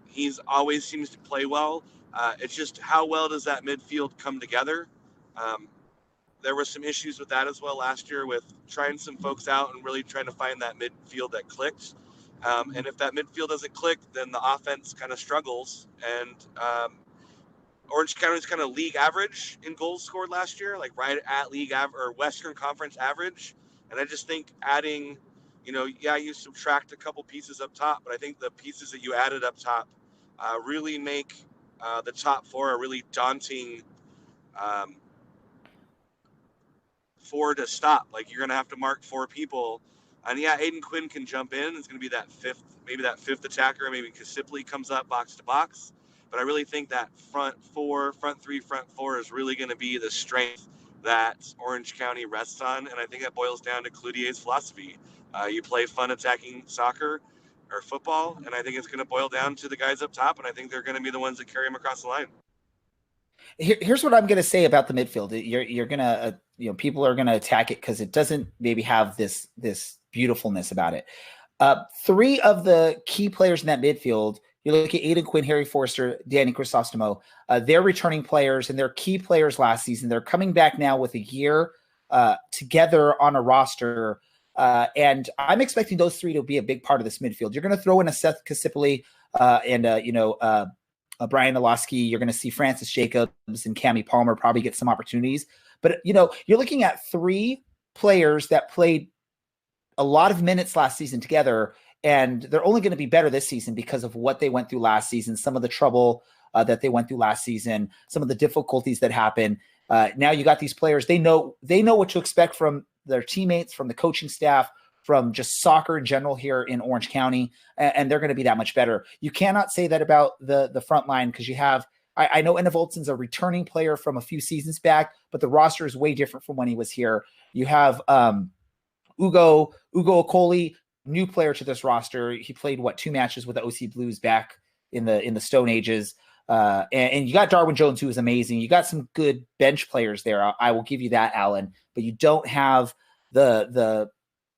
He's always seems to play well. It's just how well does that midfield come together? There were some issues with that as well last year with trying some folks out and really trying to find that midfield that clicked. And if that midfield doesn't click, then the offense kind of struggles. And Orange County's kind of league average in goals scored last year, right at league or Western Conference average. And I just think adding, you subtract a couple pieces up top, but I think the pieces that you added up top really make the top four a really daunting four to stop. You're going to have to mark 4 people. And Aiden Quinn can jump in. It's going to be that fifth attacker. Maybe Kasipli comes up box to box. But I really think that front 4 is really going to be the strength that Orange County rests on. And I think that boils down to Cloutier's philosophy. You play fun attacking soccer or football, and I think it's going to boil down to the guys up top, and I think they're going to be the ones that carry them across the line. Here's what I'm going to say about the midfield. You're going to, people are going to attack it because it doesn't maybe have this beautifulness about it. 3 of the key players in that midfield, you look at Aiden Quinn, Harry Forster, Danny Crisostomo, they're returning players and they're key players last season. They're coming back now with a year together on a roster. And I'm expecting those 3 to be a big part of this midfield. You're going to throw in a Seth Kasipoli and Brian Oloski. You're going to see Francis Jacobs and Cammie Palmer probably get some opportunities. But, you're looking at 3 players that played a lot of minutes last season together, and they're only going to be better this season because of what they went through last season, some of the trouble that they went through last season, some of the difficulties that happened. Now you got these players, they know what to expect from their teammates, from the coaching staff, from just soccer in general here in Orange County, and they're going to be that much better. You cannot say that about the front line, because you have, I know Enna Voltson's a returning player from a few seasons back, but the roster is way different from when he was here. You have Ugo Okoli, new player to this roster. He played 2 matches with the OC Blues back in the Stone Ages. And you got Darwin Jones, who is amazing. You got some good bench players there. I will give you that, Alan, but you don't have the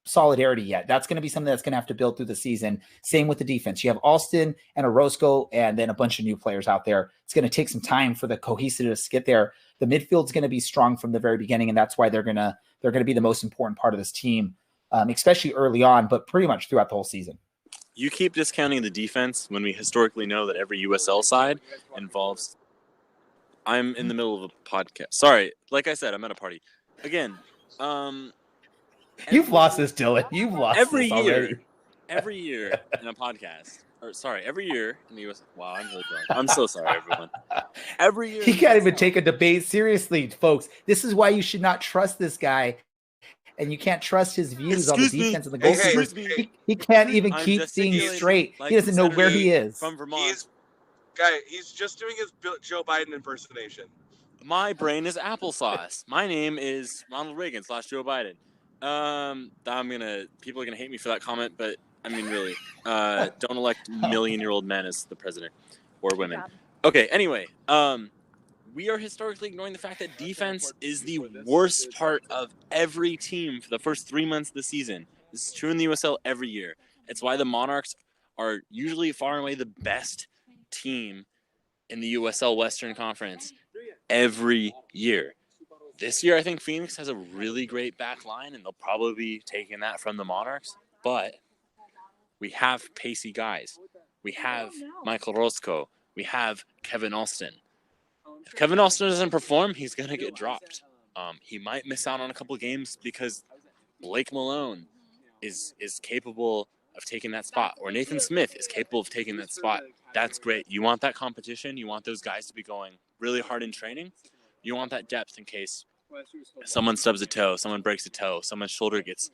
solidarity yet. That's going to be something that's going to have to build through the season. Same with the defense. You have Alston and Orozco and then a bunch of new players out there. It's going to take some time for the cohesiveness to get there. The midfield's going to be strong from the very beginning, and that's why they're going to be the most important part of this team, especially early on, but pretty much throughout the whole season. You keep discounting the defense when we historically know that every USL side involves. I'm in the middle of a podcast. Sorry, like I said, I'm at a party. Again, you've lost this, Dylan. You've lost every this year. already. Every year in a podcast. Every year in the US. Wow, I'm really drunk. I'm so sorry, everyone. Every year. He can't even take a debate seriously, folks. This is why you should not trust this guy. And you can't trust his views on the defense and the goalkeepers. He can't even keep things straight. He doesn't know where he is. From Vermont. He's just doing his Joe Biden impersonation. My brain is applesauce. My name is Ronald Reagan / Joe Biden. People are gonna hate me for that comment, but I mean, really, don't elect million-year-old men as the president or women. Okay. Anyway, we are historically ignoring the fact that defense is the worst part of every team for the first 3 months of the season. This is true in the USL every year. It's why the Monarchs are usually far and away the best team in the USL Western Conference every year. This year, I think Phoenix has a really great back line, and they'll probably be taking that from the Monarchs. But we have pacey guys. We have Michael Roscoe. We have Kevin Alston. If Kevin Alston doesn't perform, he's going to get dropped. He might miss out on a couple games because Blake Malone is capable of taking that spot, or Nathan Smith is capable of taking that spot. That's great. You want that competition. You want those guys to be going really hard in training. You want that depth in case someone stubs a toe, someone breaks a toe, someone's shoulder gets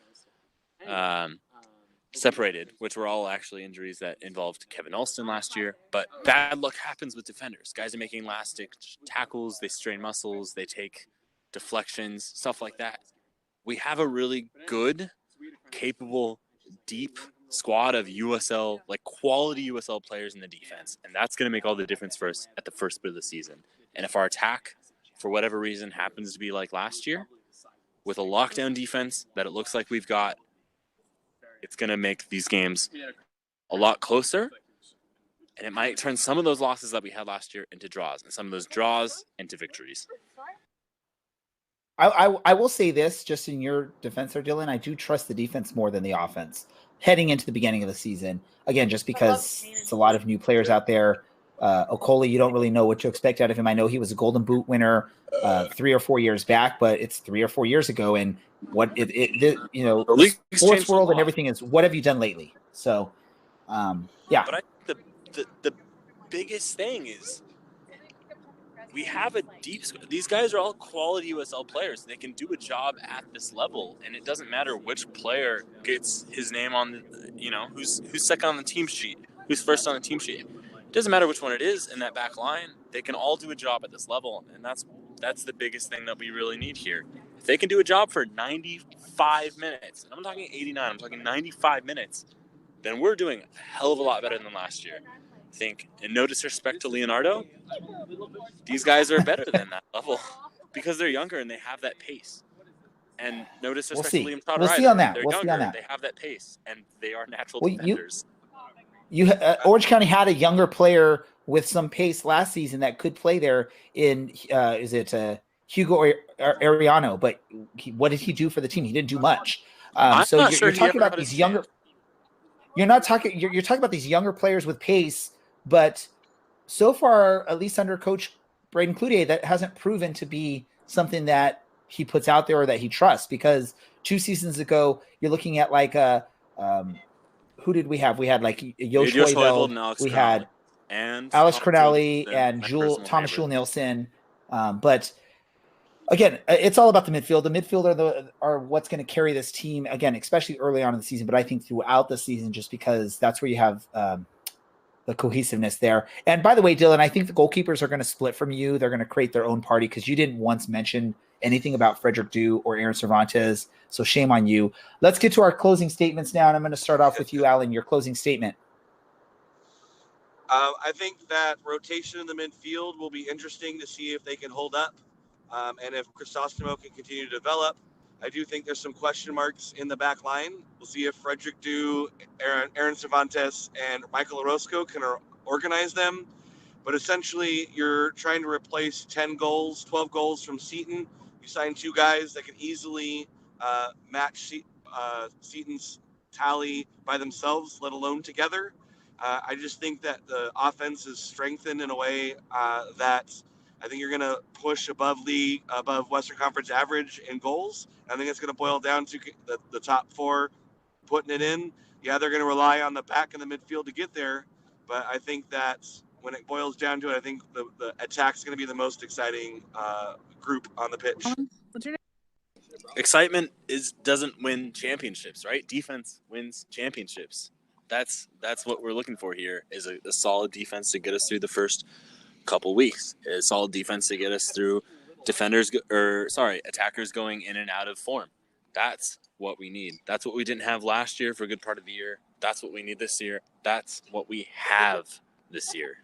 separated, which were all actually injuries that involved Kevin Alston last year. But bad luck happens with defenders. Guys are making last-ditch tackles. They strain muscles. They take deflections, stuff like that. We have a really good, capable, deep squad of USL, like quality USL players in the defense, and that's going to make all the difference for us at the first bit of the season. And if our attack, for whatever reason, happens to be like last year, with a lockdown defense that it looks like we've got, it's going to make these games a lot closer, and it might turn some of those losses that we had last year into draws, and some of those draws into victories. I will say this, just in your defense there, Dylan, I do trust the defense more than the offense heading into the beginning of the season. Again, just because it's a lot of new players out there. Okoli, you don't really know what to expect out of him. I know he was a Golden Boot winner 3 or 4 years back, but it's 3 or 4 years ago. And what the sports world and everything is, what have you done lately? So, yeah. But I think the biggest thing is we have a deep. These guys are all quality USL players. They can do a job at this level, and it doesn't matter which player gets his name on who's second on the team sheet, who's first on the team sheet. It doesn't matter which one it is in that back line. They can all do a job at this level, and that's the biggest thing that we really need here. If they can do a job for 95 minutes, and I'm talking 89, I'm talking 95 minutes, then we're doing a hell of a lot better than last year. I think, and no disrespect to Leonardo, these guys are better than that level because they're younger and they have that pace. And no disrespect to Liam Trotter, we'll see on that. They're we'll younger, see on that. They have that pace, and they are natural defenders. Orange County had a younger player with some pace last season that could play there in Hugo Ariano, but what did he do for the team? He didn't do much. So you're talking about these younger. You're talking about these younger players with pace, but so far, at least under Coach Braden Cloutier, that hasn't proven to be something that he puts out there or that he trusts, because 2 seasons ago, you're looking at like who did we have? We had like Josh Hoyveld, and Alex we Cronelli. had And Alex Thomas Jewell, Cronelli and Thomas favorite. Nielsen. But again, it's all about the midfield. The midfield are what's going to carry this team, again, especially early on in the season, but I think throughout the season, just because that's where you have the cohesiveness there. And by the way, Dylan, I think the goalkeepers are going to split from you. They're going to create their own party because you didn't once mention anything about Frederick Dew or Aaron Cervantes. So shame on you. Let's get to our closing statements now. And I'm going to start off with you, Alan, your closing statement. I think that rotation in the midfield will be interesting to see if they can hold up and if Crisostomo can continue to develop. I do think there's some question marks in the back line. We'll see if Frederick Dew, Aaron Cervantes, and Michael Orozco can organize them. But essentially, you're trying to replace 10 goals, 12 goals from Seton. You sign 2 guys that can easily match Seton's tally by themselves, let alone together. I just think that the offense is strengthened in a way that I think you're going to push above Western Conference average in goals. I think it's going to boil down to the top 4 putting it in. Yeah, they're going to rely on the back and the midfield to get there, but I think that when it boils down to it, I think the attack's going to be the most exciting group on the pitch. What's your name? Excitement doesn't win championships, right? Defense wins championships. That's what we're looking for here, is a solid defense to get us through the first couple weeks. A solid defense to get us through attackers going in and out of form. That's what we need. That's what we didn't have last year for a good part of the year. That's what we need this year. That's what we have this year.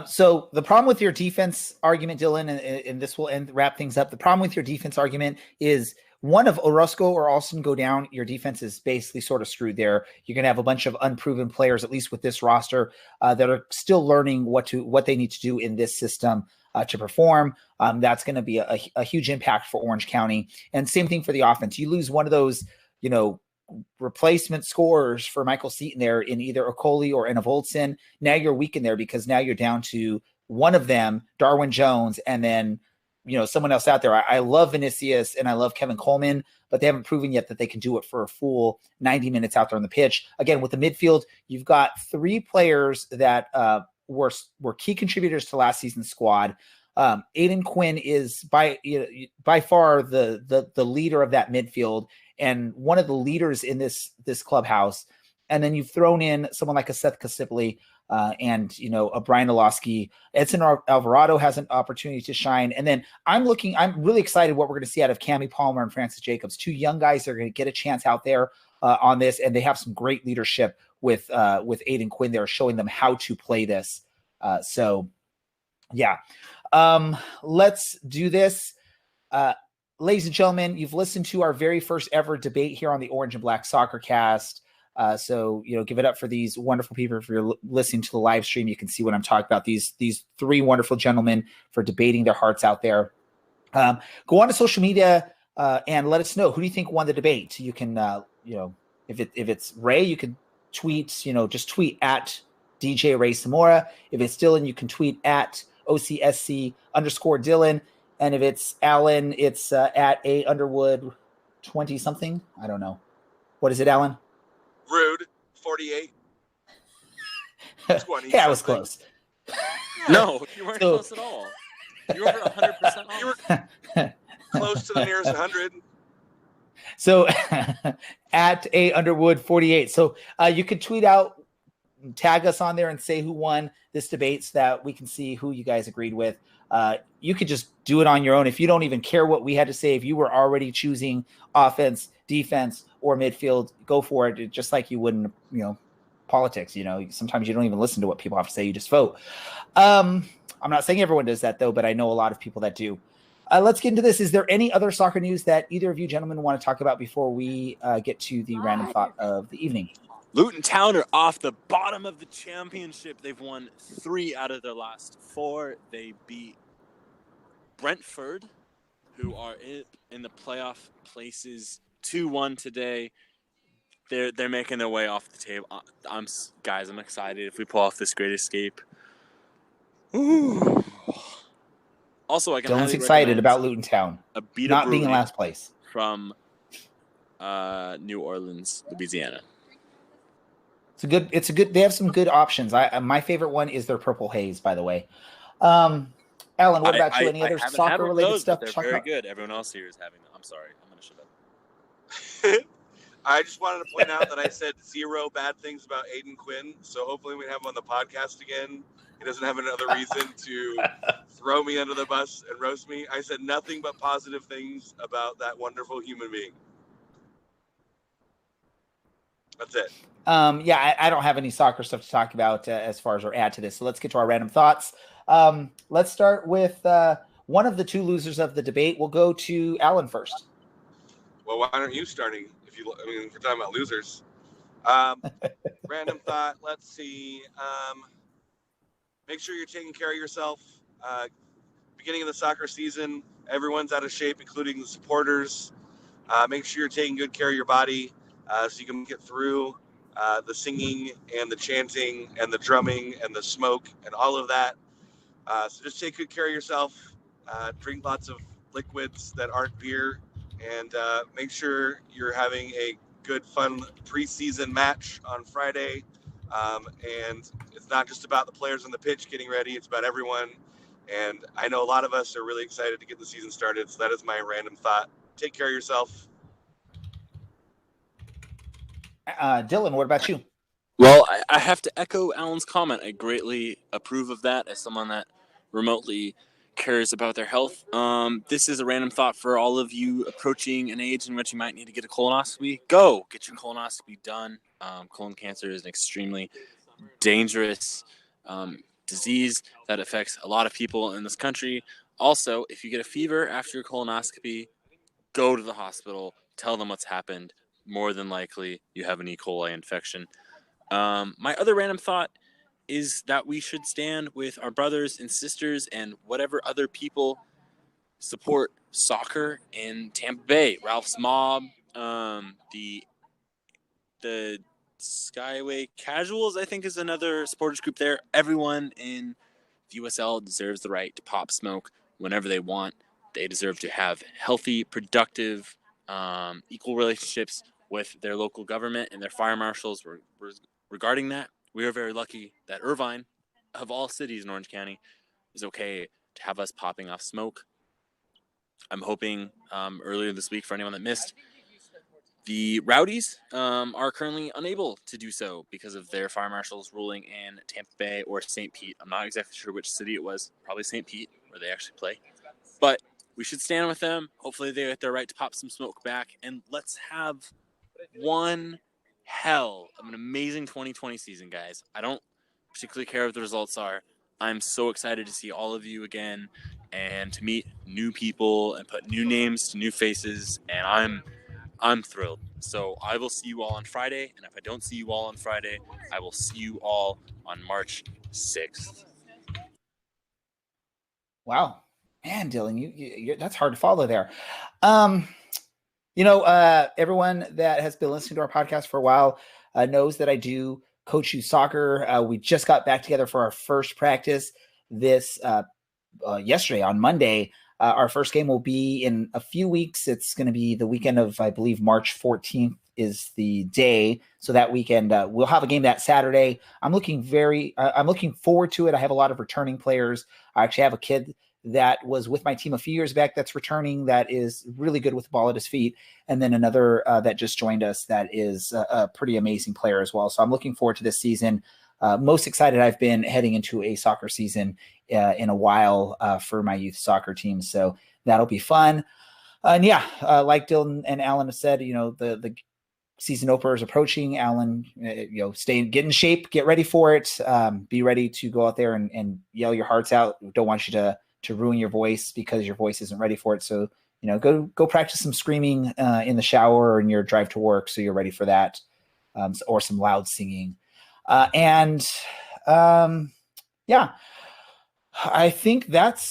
So the problem with your defense argument, Dylan, and this will wrap things up. The problem with your defense argument is one of Orozco or Alston go down, your defense is basically sort of screwed there. You're going to have a bunch of unproven players, at least with this roster, that are still learning what they need to do in this system to perform. That's going to be a huge impact for Orange County. And same thing for the offense. You lose one of those, replacement scorers for Michael Seton there in either Okoli or Enevoldson. Now you're weak in there because now you're down to one of them, Darwin Jones, and then someone else out there. I love Vinicius and I love Kevin Coleman, but they haven't proven yet that they can do it for a full 90 minutes out there on the pitch. Again, with the midfield, you've got 3 players that were key contributors to last season's squad. Aiden Quinn is by far the leader of that midfield and one of the leaders in this clubhouse. And then you've thrown in someone like a Seth Kasipli and a Brian Olowski. Edson Alvarado has an opportunity to shine. And then I'm really excited what we're going to see out of Cammie Palmer and Francis Jacobs, 2 young guys that are going to get a chance out there on this. And they have some great leadership with Aiden Quinn there, showing them how to play this. Let's do this. Ladies and gentlemen, you've listened to our very first ever debate here on the Orange and Black SoccerCast. So give it up for these wonderful people. If you're listening to the live stream, you can see what I'm talking about. These 3 wonderful gentlemen for debating their hearts out there. Go on to social media and let us know, who do you think won the debate. You can, if it's Ray, you could tweet, just tweet at DJ Ray Samora. If it's Dylan, you can tweet at OCSC_Dylan. And if it's Alan, it's at A Underwood 20 something. I don't know. What is it, Alan? Rude 48. 20. Yeah, I was close. No, you weren't close at all. You were 100% off. You were close to the nearest 100. So at A Underwood 48. So you could tweet out, tag us on there and say who won this debate so that we can see who you guys agreed with. You could just do it on your own. If you don't even care what we had to say, if you were already choosing offense, defense, or midfield, go for it. Just like you wouldn't, politics, sometimes you don't even listen to what people have to say. You just vote. I'm not saying everyone does that though, but I know a lot of people that do. Let's get into this. Is there any other soccer news that either of you gentlemen want to talk about before we get to the random thought of the evening? Luton Town are off the bottom of the championship. They've won 3 out of their last 4. They beat Brentford, who are in the playoff places, 2-1 today. They're making their way off the table. I'm excited if we pull off this great escape. Ooh. Also, I can Dylan's highly excited recommend about Luton Town a beat not being in last place from New Orleans, Louisiana. It's a good. They have some good options. My favorite one is their Purple Haze, by the way. Alan, what about you? Any other haven't had soccer one of related those, stuff but to they're talk very about? good. Everyone else here is having them. I'm sorry. I'm going to shut up. I just wanted to point out that I said 0 bad things about Aiden Quinn, so hopefully we have him on the podcast again. He doesn't have another reason to throw me under the bus and roast me. I said nothing but positive things about that wonderful human being. That's it. I don't have any soccer stuff to talk about as far as or add to this. So let's get to our random thoughts. Let's start with one of the two losers of the debate. We'll go to Alan first. Well, why aren't you starting? If we're talking about losers. Random thought. Let's see. Make sure you're taking care of yourself. Beginning of the soccer season, everyone's out of shape, including the supporters. Make sure you're taking good care of your body so you can get through the singing and the chanting and the drumming and the smoke and all of that. So just take good care of yourself. Drink lots of liquids that aren't beer, and make sure you're having a good, fun preseason match on Friday. And it's not just about the players on the pitch getting ready, it's about everyone. And I know a lot of us are really excited to get the season started, so that is my random thought. Take care of yourself. Dylan, what about you? Well, I have to echo Alan's comment. I greatly approve of that as someone that remotely cares about their health. This is a random thought for all of you approaching an age in which you might need to get a colonoscopy. Go get your colonoscopy done. Colon cancer is an extremely dangerous disease that affects a lot of people in this country. Also, if you get a fever after your colonoscopy, go to the hospital, tell them what's happened. More than likely, you have an E. coli infection. My other random thought is that we should stand with our brothers and sisters and whatever other people support soccer in Tampa Bay. Ralph's Mob, the Skyway Casuals, I think, is another supporters group there. Everyone in the USL deserves the right to pop smoke whenever they want. They deserve to have healthy, productive, equal relationships with their local government and their fire marshals. Regarding that, we are very lucky that Irvine, of all cities in Orange County, is okay to have us popping off smoke. I'm hoping earlier this week, for anyone that missed, the Rowdies are currently unable to do so because of their fire marshal's ruling in Tampa Bay or St. Pete. I'm not exactly sure which city it was. Probably St. Pete, where they actually play. But we should stand with them. Hopefully they get their right to pop some smoke back. And let's have one hell of an amazing 2020 season, guys. I don't particularly care what the results are. I'm so excited to see all of you again and to meet new people and put new names to new faces. And I'm thrilled. So I will see you all on Friday. And if I don't see you all on Friday, I will see you all on March 6th. Wow, man, Dylan, you that's hard to follow there. Everyone that has been listening to our podcast for a while knows that I do coach youth soccer. We just got back together for our first practice yesterday on Monday. Our first game will be in a few weeks. It's going to be the weekend of, I believe, March 14th is the day. So that weekend, we'll have a game that Saturday. I'm looking forward to it. I have a lot of returning players. I actually have a kid that was with my team a few years back that's returning, that is really good with the ball at his feet. And then another that just joined us that is a pretty amazing player as well. So I'm looking forward to this season. Most excited I've been heading into a soccer season in a while for my youth soccer team. So that'll be fun. And like Dylan and Alan have said, the season opener is approaching. Alan, get in shape, get ready for it. Be ready to go out there and yell your hearts out. We don't want you to ruin your voice because your voice isn't ready for it. So, go practice some screaming in the shower or in your drive to work so you're ready for that, or some loud singing. I think that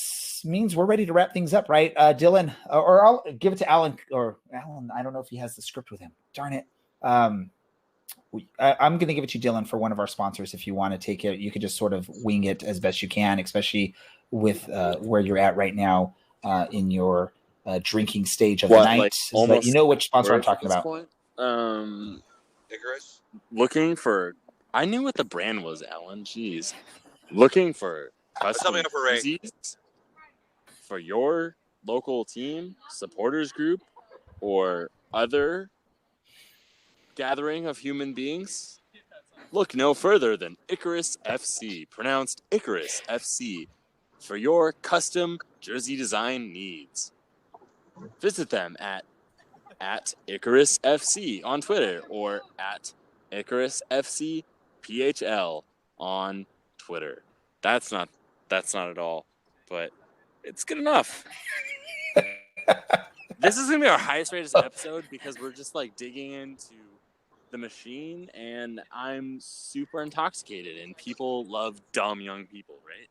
means we're ready to wrap things up, right? Dylan, or I'll give it to Alan. Or Alan, I don't know if he has the script with him. Darn it. I'm going to give it to you, Dylan, for one of our sponsors. If you want to take it, you could just sort of wing it as best you can, especially with where you're at right now in your drinking stage of the night. Like But you know which sponsor I'm talking about. Point? Icarus? Looking for, I knew what the brand was, Alan. Jeez. Looking for custom jerseys for your local team, supporters group, or other gathering of human beings? Look no further than Icarus FC, pronounced Icarus FC, for your custom jersey design needs. Visit them at Icarus FC on Twitter or at Icarus FC PHL on Twitter. That's not at all, but it's good enough. This is gonna be our highest rated episode because we're just like digging into the machine, and I'm super intoxicated, and people love dumb young people, right?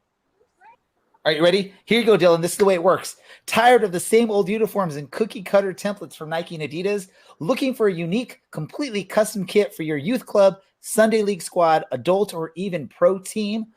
Are you ready? Here you go, Dylan. This is the way it works. Tired of the same old uniforms and cookie cutter templates from Nike and Adidas? Looking for a unique, completely custom kit for your youth club, Sunday league squad, adult, or even pro team?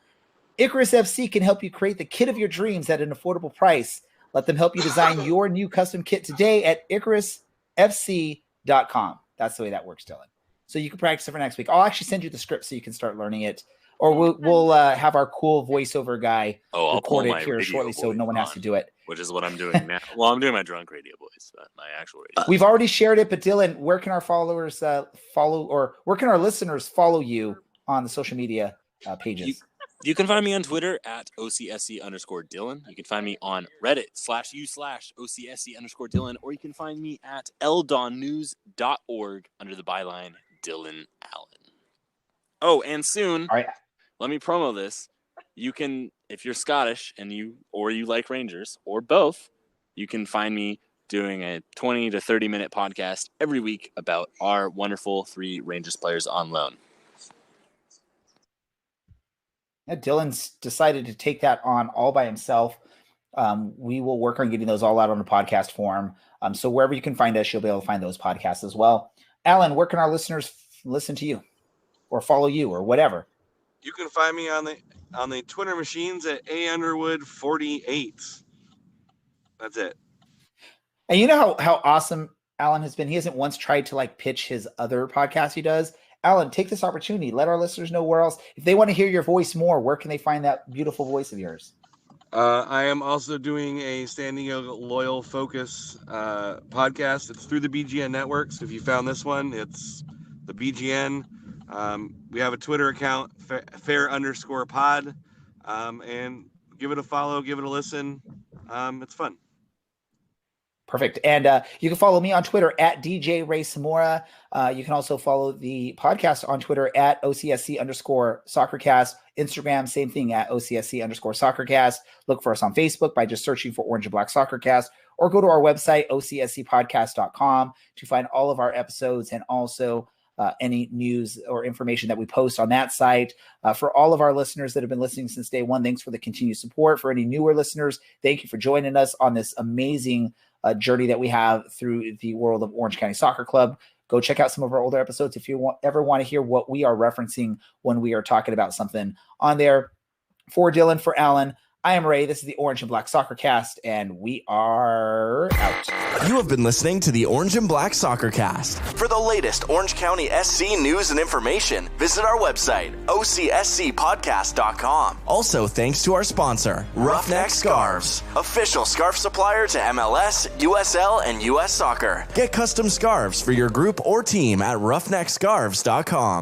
Icarus FC can help you create the kit of your dreams at an affordable price. Let them help you design your new custom kit today at IcarusFC.com. That's the way that works, Dylan. So you can practice it for next week. I'll actually send you the script so you can start learning it. Or we'll have our cool voiceover guy record it here shortly so no one has to do it. Which is what I'm doing now. Well, I'm doing my drunk radio voice, my actual radio. We've already shared it, but Dylan, where can our followers follow, or where can our listeners follow you on the social media pages? You can find me on Twitter at OCSC_Dylan. You can find me on Reddit /u/OCSC_Dylan, or you can find me at ldonnews.org under the byline Dylan Allen. Oh, and soon, all right, let me promo this. You can, if you're Scottish and you like Rangers or both, you can find me doing a 20 to 30 minute podcast every week about our wonderful 3 Rangers players on loan. Yeah, Dylan's decided to take that on all by himself. We will work on getting those all out on the podcast form. So wherever you can find us, you'll be able to find those podcasts as well. Alan, where can our listeners listen to you or follow you or whatever? You can find me on the Twitter machines at AUnderwood48. That's it. And you know how awesome Alan has been? He hasn't once tried to like pitch his other podcast he does. Alan, take this opportunity. Let our listeners know where else. If they want to hear your voice more, where can they find that beautiful voice of yours? I am also doing a Standing Loyal Focus podcast. It's through the BGN network. So if you found this one, it's the BGN. We have a Twitter account, fair_pod. And give it a follow, give it a listen. It's fun. Perfect. And you can follow me on Twitter at DJ Ray Samora. You can also follow the podcast on Twitter at OCSC_SoccerCast. Instagram, same thing at OCSC_SoccerCast. Look for us on Facebook by just searching for Orange and Black SoccerCast, or go to our website, OCSCpodcast.com, to find all of our episodes and also any news or information that we post on that site. For all of our listeners that have been listening since day one, thanks for the continued support. For any newer listeners, thank you for joining us on this amazing journey that we have through the world of Orange County Soccer Club. Go check out some of our older episodes if you ever want to hear what we are referencing when we are talking about something on there. For Dylan, for Alan, I am Ray. This is the Orange and Black Soccer Cast, and we are out. You have been listening to the Orange and Black Soccer Cast. For the latest Orange County SC news and information, visit our website, OCSCpodcast.com. Also, thanks to our sponsor, Ruffneck Scarves, official scarf supplier to MLS, USL, and US Soccer. Get custom scarves for your group or team at ruffneckscarves.com.